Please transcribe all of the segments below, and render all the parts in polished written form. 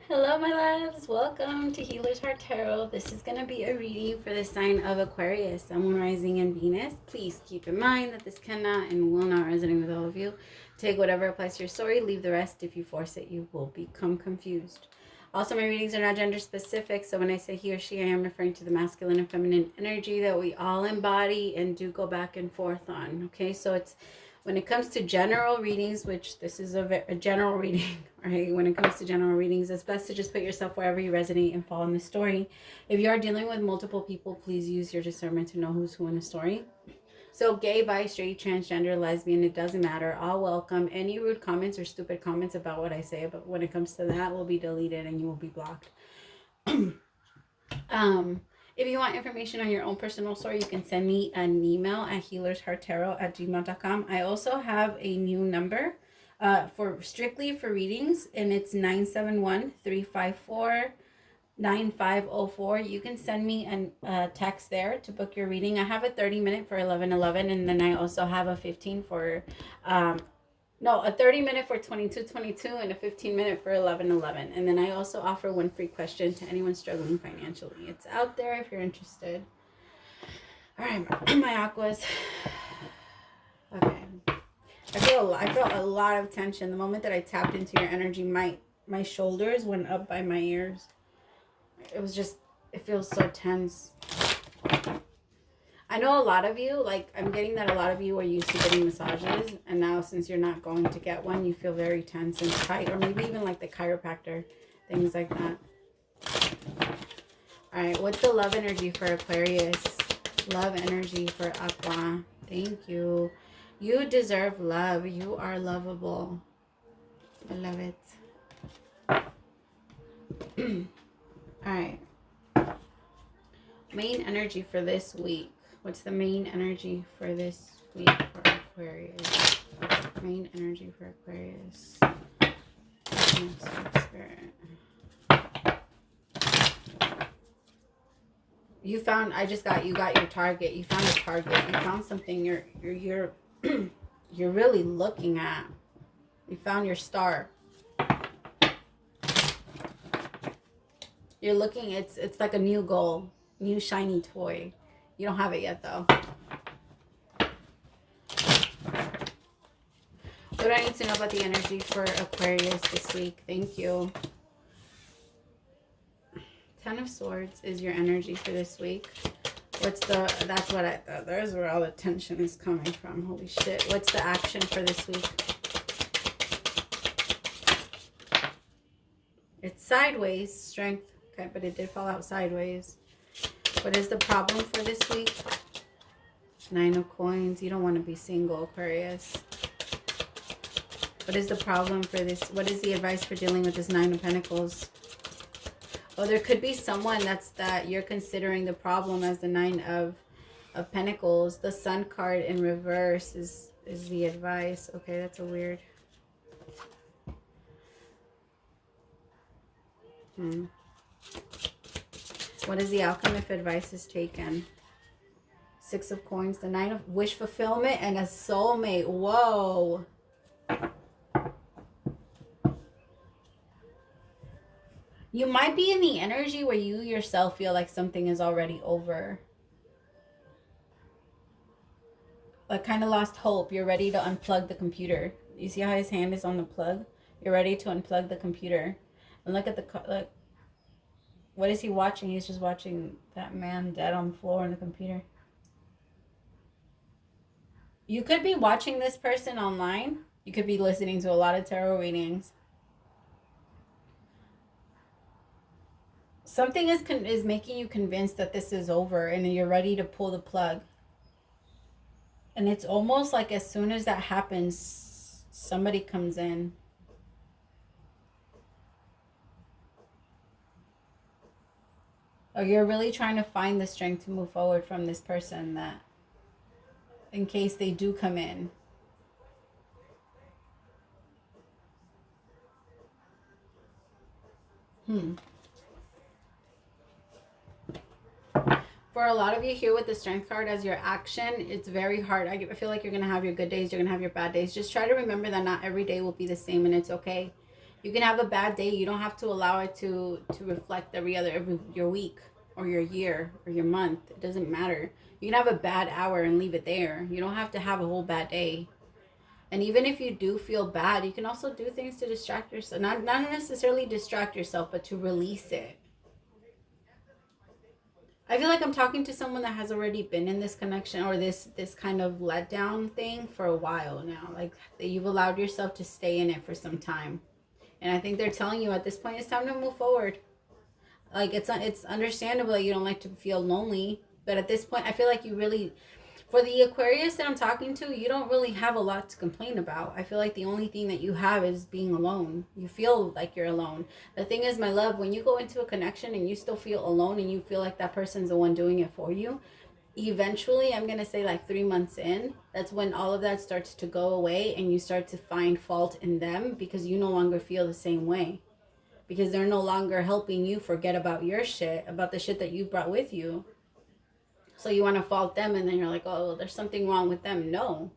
Hello, my loves. Welcome to Healer's Heart Tarot. This is going to be a reading for the sign of Aquarius, Sun, Moon, Rising, and Venus. Please keep in mind that this cannot and will not resonate with all of you. Take whatever applies to your story. Leave the rest. If you force it, you will become confused. Also, my readings are not gender specific, so when I say he or she, I am referring to the masculine and feminine energy that we all embody and do go back and forth on. Okay, so it's when it comes to general readings, which this is a general reading, right? When it comes to general readings, it's best to just put yourself wherever you resonate and fall in the story. If you are dealing with multiple people, please use your discernment to know who's who in the story. So gay, bi, straight, transgender, lesbian, it doesn't matter. All welcome. Any rude comments or stupid comments about what I say, but when it comes to that, will be deleted and you will be blocked. If you want information on your own personal story, you can send me an email at HealersHeartTarot@gmail.com. I also have a new number for strictly for readings, and it's 971-354-9504. You can send me a text there to book your reading. I have a 30-minute for 11:11, and then I also have a 15 for a 30-minute for 22:22 and a 15-minute for 11:11. And then I also offer one free question to anyone struggling financially. It's out there if you're interested. All right, my aquas. Okay. I felt a lot of tension. The moment that I tapped into your energy, my shoulders went up by my ears. It feels so tense. I know a lot of you, I'm getting that a lot of you are used to getting massages, and now since you're not going to get one, you feel very tense and tight, or maybe even like the chiropractor, things like that. All right, what's the love energy for Aquarius? Love energy for Aqua. Thank you. You deserve love. You are lovable. I love it. All right. Main energy for this week. What's the main energy for this week for Aquarius? Main energy for Aquarius. Spirit. You got your target. You found a target. You found something you're you're really looking at. You found your star. You're looking, it's like a new goal, new shiny toy. You don't have it yet, though. What do I need to know about the energy for Aquarius this week? Thank you. 10 of Swords is your energy for this week. That's what I thought. There's where all the tension is coming from. Holy shit. What's the action for this week? It's sideways, strength. Okay, but it did fall out sideways. What is the problem for this week? 9 of Coins. You don't want to be single, Aquarius. What is the problem for this? What is the advice for dealing with this 9 of Pentacles? Oh, there could be someone that you're considering the problem as the 9 of Pentacles. The Sun card in reverse is the advice. Okay, that's a weird. What is the outcome if advice is taken? 6 of Coins, the 9 of wish fulfillment, and a soulmate. Whoa. You might be in the energy where you yourself feel like something is already over. Like kind of lost hope. You're ready to unplug the computer. You see how his hand is on the plug? You're ready to unplug the computer. And look at look. What is he watching? He's just watching that man dead on the floor on the computer. You could be watching this person online. You could be listening to a lot of tarot readings. Something is making you convinced that this is over and you're ready to pull the plug. And it's almost like as soon as that happens, somebody comes in. Or you're really trying to find the strength to move forward from this person, that in case they do come in. For a lot of you here with the Strength card as your action, it's very hard. I feel like you're going to have your good days, you're going to have your bad days. Just try to remember that not every day will be the same, and it's okay. You can have a bad day. You don't have to allow it to reflect every your week or your year or your month. It doesn't matter. You can have a bad hour and leave it there. You don't have to have a whole bad day. And even if you do feel bad, you can also do things to distract yourself. Not necessarily distract yourself, but to release it. I feel like I'm talking to someone that has already been in this connection or this kind of letdown thing for a while now. Like, you've allowed yourself to stay in it for some time. And I think they're telling you at this point it's time to move forward. Like, it's understandable that you don't like to feel lonely. But at this point, I feel like you really... For the Aquarius that I'm talking to, you don't really have a lot to complain about. I feel like the only thing that you have is being alone. You feel like you're alone. The thing is, my love, when you go into a connection and you still feel alone and you feel like that person's the one doing it for you, eventually, I'm going to say like 3 months in, that's when all of that starts to go away and you start to find fault in them because you no longer feel the same way. Because they're no longer helping you forget about your shit, about the shit that you brought with you. So you want to fault them and then you're like, oh, there's something wrong with them. No.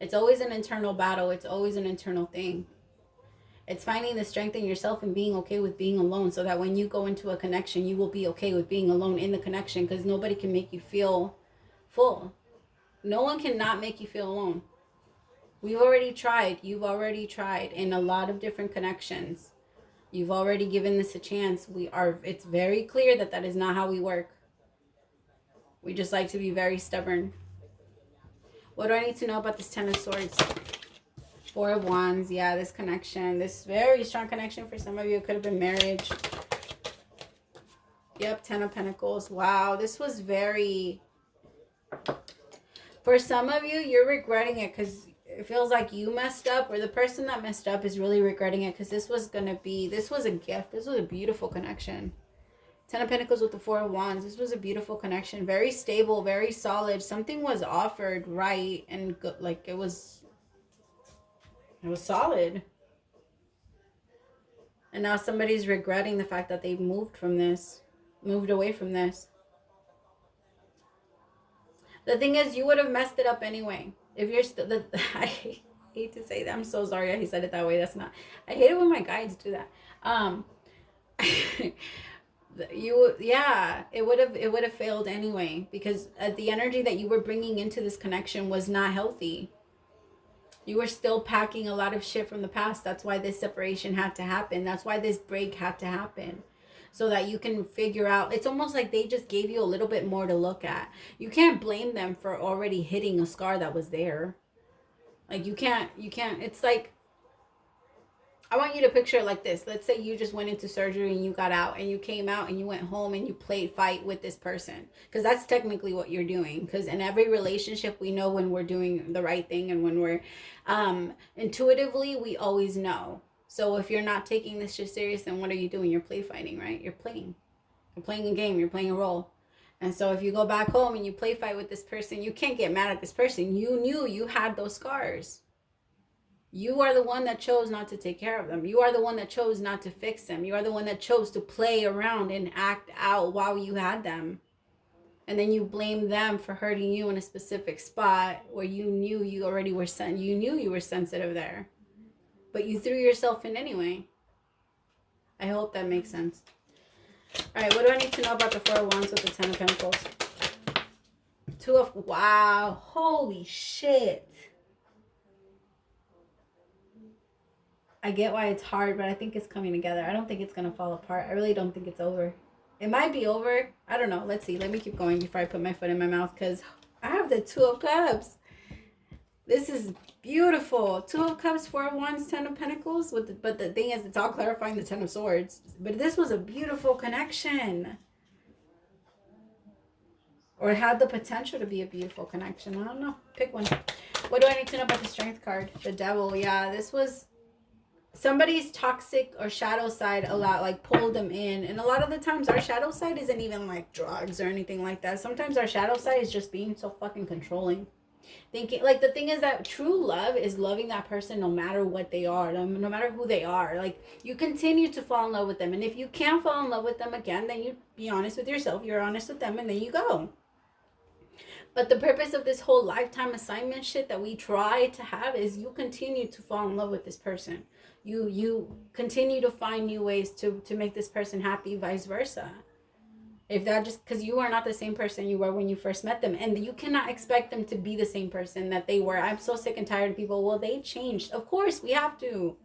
It's always an internal battle. It's always an internal thing. It's finding the strength in yourself and being okay with being alone so that when you go into a connection, you will be okay with being alone in the connection because nobody can make you feel full. No one cannot make you feel alone. We've already tried. You've already tried in a lot of different connections. You've already given this a chance. It's very clear that that is not how we work. We just like to be very stubborn. What do I need to know about this Ten of Swords? Four of Wands. Yeah, this connection. This very strong connection for some of you. It could have been marriage. Yep, Ten of Pentacles. Wow, this was very... For some of you, you're regretting it because it feels like you messed up, or the person that messed up is really regretting it because this was a gift. This was a beautiful connection. Ten of Pentacles with the Four of Wands. This was a beautiful connection. Very stable, very solid. Something was offered right and good. Like, it was solid. And now somebody's regretting the fact that they moved away from this. The thing is, you would have messed it up anyway. If you're still... I hate to say that. I'm so sorry he said it that way. That's not... I hate it when my guides do that. It would have failed anyway because the energy that you were bringing into this connection was not healthy. You were still packing a lot of shit from the past. That's why this separation had to happen. That's why this break had to happen. So that you can figure out. It's almost like they just gave you a little bit more to look at. You can't blame them for already hitting a scar that was there. Like, you can't, it's like, I want you to picture it like this. Let's say you just went into surgery and you got out and you came out and you went home and you played fight with this person. Because that's technically what you're doing. Because in every relationship, we know when we're doing the right thing and when we're intuitively, we always know. So if you're not taking this shit serious, then what are you doing? You're play fighting, right? You're playing a game. You're playing a role. And so if you go back home and you play fight with this person, you can't get mad at this person. You knew you had those scars. You are the one that chose not to take care of them. You are the one that chose not to fix them. You are the one that chose to play around and act out while you had them. And then you blame them for hurting you in a specific spot where you knew you already were you knew you were sensitive there. But you threw yourself in anyway. I hope that makes sense. All right, what do I need to know about the Four of Wands with the Ten of Pentacles? Wow, holy shit. I get why it's hard, but I think it's coming together. I don't think it's going to fall apart. I really don't think it's over. It might be over. I don't know. Let's see. Let me keep going before I put my foot in my mouth because I have the Two of Cups. This is beautiful. Two of Cups, Four of Wands, Ten of Pentacles. But the thing is, it's all clarifying the Ten of Swords. But this was a beautiful connection. Or it had the potential to be a beautiful connection. I don't know. Pick one. What do I need to know about the Strength card? The Devil. Yeah, this was somebody's toxic or shadow side pulled them in. And a lot of the times our shadow side isn't even like drugs or anything like that. Sometimes our shadow side is just being so fucking controlling. Thinking, like, the thing is that true love is loving that person no matter what they are, no matter who they are. Like, you continue to fall in love with them. And if you can't fall in love with them again, then you be honest with yourself. You're honest with them and then you go. But the purpose of this whole lifetime assignment shit that we try to have is you continue to fall in love with this person. You continue to find new ways to make this person happy, vice versa. If that just because you are not the same person you were when you first met them, and you cannot expect them to be the same person that they were. I'm so sick and tired of people, well, they changed. Of course, we have to.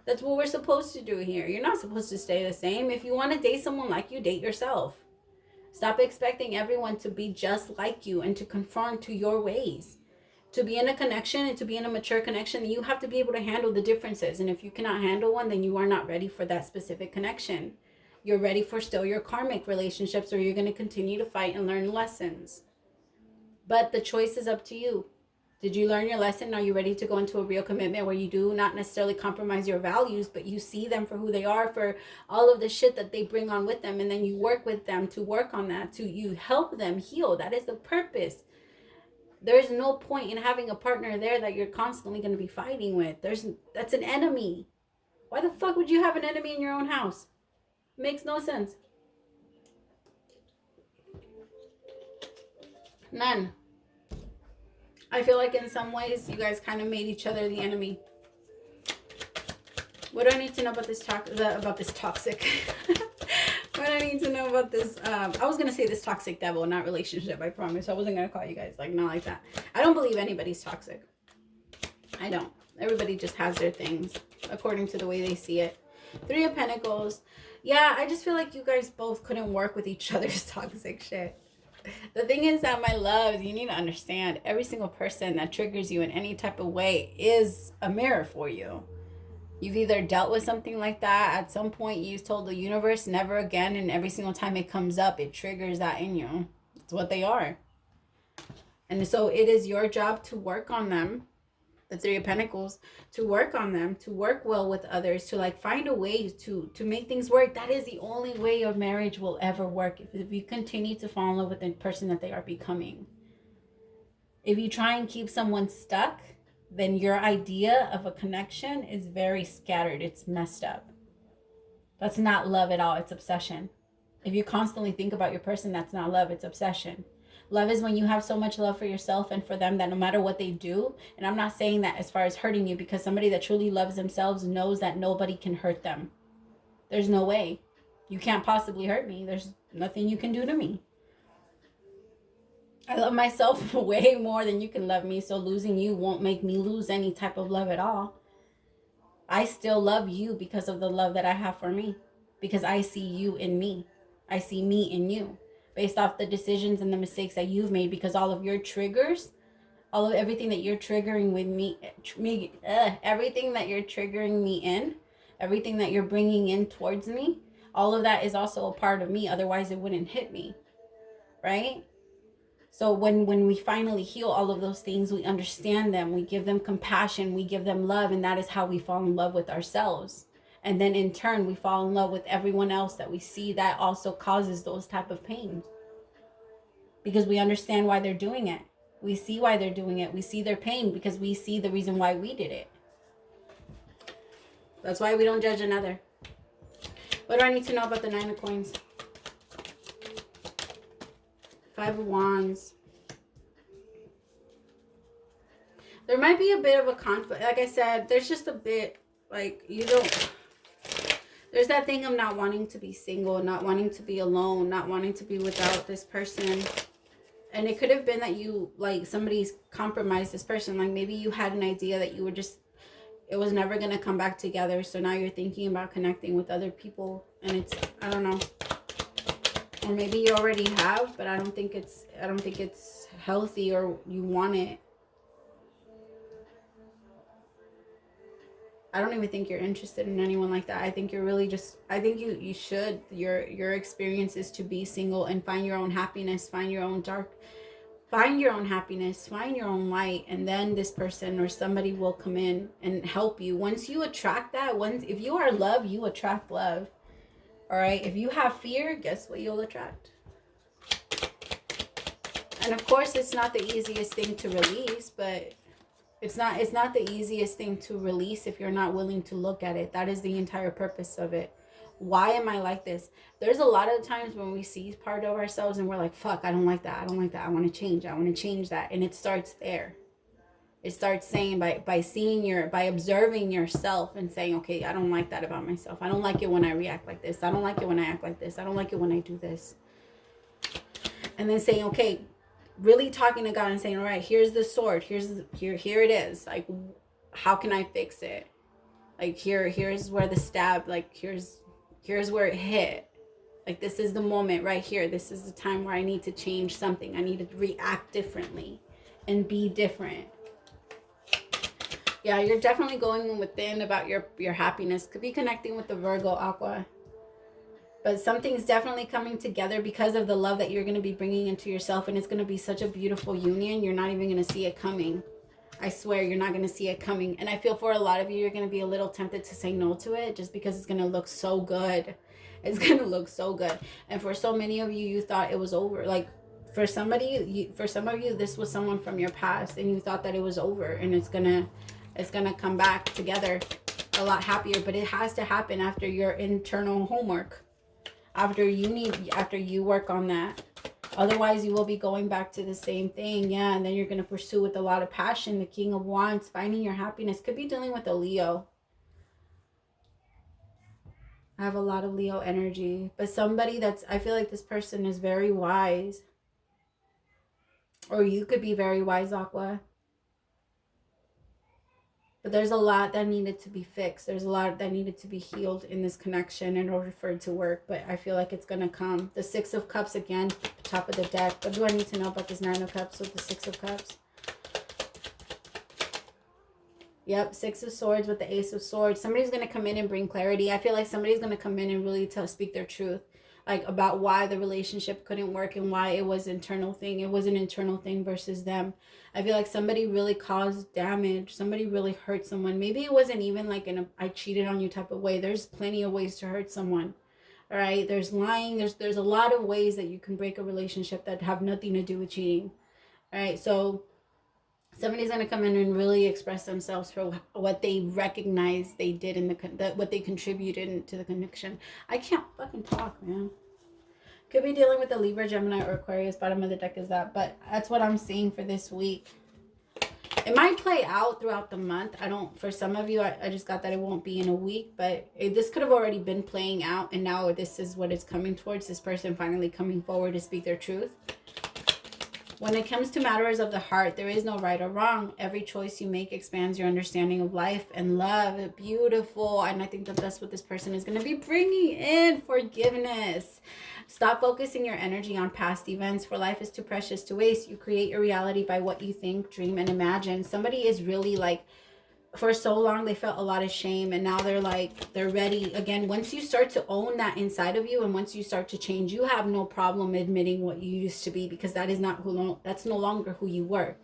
That's what we're supposed to do here. You're not supposed to stay the same. If you want to date someone like you, date yourself. Stop expecting everyone to be just like you and to conform to your ways. To be in a connection and to be in a mature connection, you have to be able to handle the differences. And if you cannot handle one, then you are not ready for that specific connection. You're ready for still your karmic relationships, or you're going to continue to fight and learn lessons. But the choice is up to you. Did you learn your lesson? Are you ready to go into a real commitment where you do not necessarily compromise your values, but you see them for who they are, for all of the shit that they bring on with them, and then you work with them to work on that, you help them heal. That is the purpose. There's no point in having a partner there that you're constantly going to be fighting with. That's an enemy. Why the fuck would you have an enemy in your own house? Makes no sense. None. I feel like in some ways you guys kind of made each other the enemy. What do I need to know about this toxic? What do I need to know about this? I was going to say this toxic devil, not relationship, I promise. I wasn't going to call you guys like, not like that. I don't believe anybody's toxic. I don't. Everybody just has their things according to the way they see it. 3 of Pentacles. Yeah, I just feel like you guys both couldn't work with each other's toxic shit. The thing is that, my loves, you need to understand every single person that triggers you in any type of way is a mirror for you. You've either dealt with something like that at some point. You've told the universe never again, and every single time it comes up, it triggers that in you. It's what they are. And so it is your job to work on them. The 3 of Pentacles, to work on them, to work well with others, to like find a way to make things work. That is the only way your marriage will ever work, if you continue to fall in love with the person that they are becoming. If you try and keep someone stuck, then your idea of a connection is very scattered. It's messed up. That's not love at all. It's obsession. If you constantly think about your person, that's not love. It's obsession. Love is when you have so much love for yourself and for them that no matter what they do, and I'm not saying that as far as hurting you, because somebody that truly loves themselves knows that nobody can hurt them. There's no way. You can't possibly hurt me. There's nothing you can do to me. I love myself way more than you can love me, so losing you won't make me lose any type of love at all. I still love you because of the love that I have for me, because I see you in me. I see me in you. Based off the decisions and the mistakes that you've made, because all of your triggers, all of everything that you're triggering with everything that you're triggering me in, everything that you're bringing in towards me, all of that is also a part of me. Otherwise, it wouldn't hit me, right? So when we finally heal all of those things, we understand them, we give them compassion, we give them love, and that is how we fall in love with ourselves. And then in turn, we fall in love with everyone else that we see that also causes those type of pain. Because we understand why they're doing it. We see why they're doing it. We see their pain because we see the reason why we did it. That's why we don't judge another. What do I need to know about the 9 of Coins? 5 of Wands. There might be a bit of a conflict. Like I said, there's just a bit, like, there's that thing of not wanting to be single, not wanting to be alone, not wanting to be without this person. And it could have been that you, like, somebody's compromised this person. Like, maybe you had an idea that you were just, it was never going to come back together. So now you're thinking about connecting with other people. And it's, I don't know. Or maybe you already have, but I don't think it's healthy, or you want it. I don't even think you're interested in anyone like that. I think you're really just, I think you should, your experience is to be single and find your own happiness, find your own happiness, find your own light, and then this person or somebody will come in and help you. Once you attract that, if you are love, you attract love. All right, if you have fear, guess what you'll attract? And of course, it's not the easiest thing to release, but it's not the easiest thing to release if you're not willing to look at it. That is the entire purpose of it. Why am I like this? There's a lot of times when we see part of ourselves and we're like, fuck, I don't like that. I don't like that. I want to change. I want to change that. And it starts there. It starts saying by observing yourself and saying, okay, I don't like that about myself. I don't like it when I react like this. I don't like it when I act like this. I don't like it when I do this. And then saying, okay, really talking to God and saying, all right, here's the sword. Here it is. Like, how can I fix it? Like, here's where the stab, like, here's where it hit. Like, this is the moment right here. This is the time where I need to change something. I need to react differently and be different. Yeah, you're definitely going within about your happiness. Could be connecting with the Virgo, Aqua. But something's definitely coming together because of the love that you're going to be bringing into yourself. And it's going to be such a beautiful union. You're not even going to see it coming. I swear you're not going to see it coming. And I feel for a lot of you, you're going to be a little tempted to say no to it just because it's going to look so good. It's going to look so good. And for so many of you, you thought it was over. Like, for some of you, this was someone from your past and you thought that it was over, and it's gonna come back together a lot happier. But it has to happen after your internal homework, after you work on that. Otherwise, you will be going back to the same thing. Yeah, and then you're going to pursue with a lot of passion. The King of Wands, finding your happiness. Could be dealing with a Leo. I have a lot of Leo energy. But somebody I feel like this person is very wise. Or you could be very wise, Aqua. But there's a lot that needed to be fixed. There's a lot that needed to be healed in this connection in order for it to work. But I feel like it's going to come. The Six of Cups again, top of the deck. What do I need to know about this Nine of Cups with the Six of Cups? Yep, Six of Swords with the Ace of Swords. Somebody's going to come in and bring clarity. I feel like somebody's going to come in and really speak their truth. Like, about why the relationship couldn't work and why it was internal thing. It was an internal thing versus them. I feel like somebody really caused damage. Somebody really hurt someone. Maybe it wasn't even like I cheated on you type of way. There's plenty of ways to hurt someone. All right. There's lying. There's a lot of ways that you can break a relationship that have nothing to do with cheating. All right. So somebody's going to come in and really express themselves for what they recognize they did in what they contributed to the connection. I can't fucking talk, man. Could be dealing with the Libra, Gemini, or Aquarius. Bottom of the deck is that. But that's what I'm seeing for this week. It might play out throughout the month. For some of you, I just got that it won't be in a week. But this could have already been playing out. And now this is what it's coming towards. This person finally coming forward to speak their truth. When it comes to matters of the heart, there is no right or wrong. Every choice you make expands your understanding of life and love. Beautiful. And I think that that's what this person is going to be bringing in. Forgiveness. Stop focusing your energy on past events, for life is too precious to waste. You create your reality by what you think, dream, and imagine. Somebody is really like, for so long they felt a lot of shame, and now they're ready again. Once you start to own that inside of you, and once you start to change, you have no problem admitting what you used to be, because that's no longer who you were.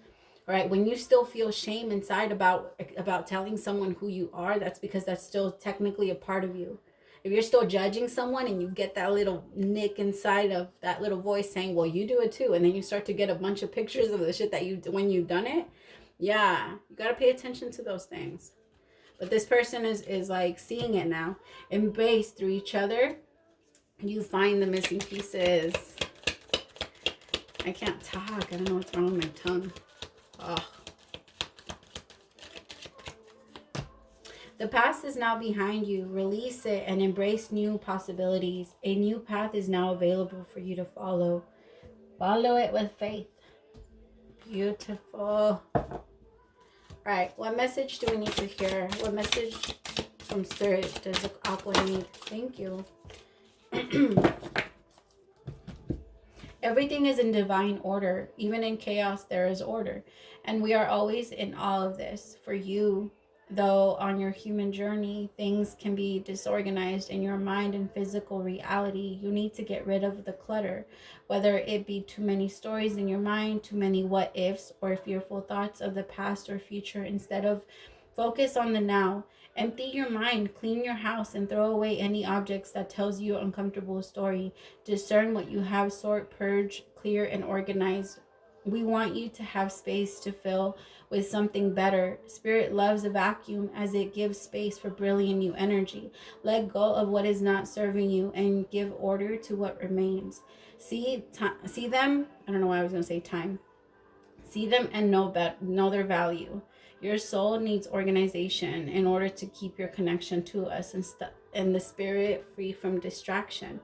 All right, when you still feel shame inside about telling someone who you are, that's because that's still technically a part of you. If you're still judging someone and you get that little nick inside of that little voice saying, well, you do it too, and then you start to get a bunch of pictures of the shit that you when you've done it, yeah, you got to pay attention to those things. But this person is like seeing it now. Embrace through each other. You find the missing pieces. I can't talk. I don't know what's wrong with my tongue. Oh. The past is now behind you. Release it and embrace new possibilities. A new path is now available for you to follow. Follow it with faith. Beautiful. All right, what message do we need to hear? What message from Spirit does Aqua need? Thank you. Everything is in divine order. Even in chaos, there is order. And we are always in all of this. For you, though, on your human journey, things can be disorganized in your mind and physical reality. You need to get rid of the clutter, whether it be too many stories in your mind, too many what ifs, or fearful thoughts of the past or future. Instead of focus on the now. Empty your mind, clean your house, and throw away any objects that tells you an uncomfortable story. Discern what you have, sort, purge, clear, and organize We want you to have space to fill with something better. Spirit loves a vacuum as it gives space for brilliant new energy. Let go of what is not serving you and give order to what remains. See them. I don't know why I was going to say time. See them and know their value. Your soul needs organization in order to keep your connection to us and the spirit free from distraction.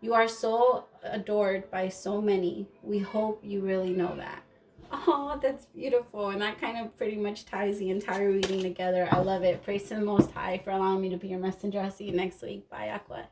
You are so adored by so many. We hope you really know that. Oh, that's beautiful. And that kind of pretty much ties the entire reading together. I love it. Praise to the Most High for allowing me to be your messenger. I'll see you next week. Bye, Aqua.